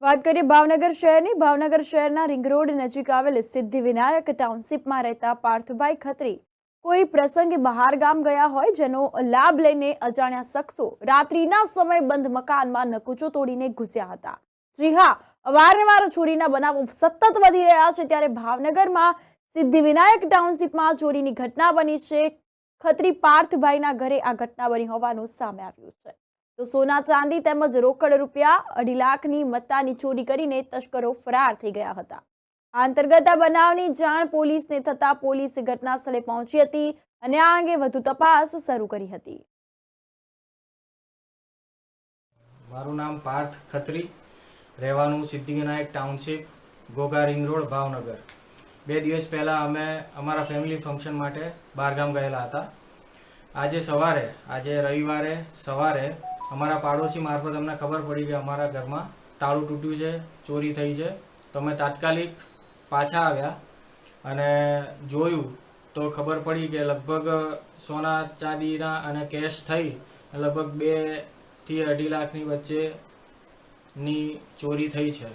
વાત કરીએ ભાવનગર શહેરની ભાવનગર શહેરના રિંગ રોડ નજીક આવેલ સિદ્ધિવિનાયક ટાઉનશીપમાં રહેતા પાર્થભાઈ ખત્રી કોઈ પ્રસંગે બહાર ગામ ગયા હોય જેનો લાભ લઈને અજાણ્યા શખ્સો રાત્રિના સમયે બંધ મકાનમાં નકુચો તોડીને ઘૂસ્યા હતા। જી હા, અવારનવાર ચોરીના બનાવો સતત વધી રહ્યા છે ત્યારે ભાવનગરમાં સિદ્ધિવિનાયક ટાઉનશીપમાં ચોરીની ઘટના બની છે। ખત્રી પાર્થભાઈના ઘરે આ ઘટના બની હોવાનું સામે આવ્યું છે। તો સોના ચાંદી તેમજ રોકડ રૂપિયા 2.5 લાખની મત્તાની ચોરી કરીને તસ્કરો ફરાર થઈ ગયા હતા। આ અંતર્ગત આ બનાવની જાણ પોલીસને થતા પોલીસ ઘટના સ્થળે પહોંચી હતી અને આ અંગે વધુ તપાસ શરૂ કરી હતી। મારું નામ પાર્થ ખત્રી, રહેવાનું Siddhivinayak township, Ghogha ring road, Bhavnagar. 2 દિવસ પહેલા અમે અમારા ફેમિલી ફંક્શન માટે બહારગામ ગયેલા હતા। આજે રવિવારે સવારે અમારા પાડોશી મારફત અમને ખબર પડી કે અમારા ઘરમાં તાળું તૂટ્યું છે, ચોરી થઈ છે। તો અમે તાત્કાલિક પાછા આવ્યા અને જોયું તો ખબર પડી કે લગભગ સોના ચાંદીના અને કેશ થઈ લગભગ 2 થી 2.5 લાખની વચ્ચેની ચોરી થઈ છે।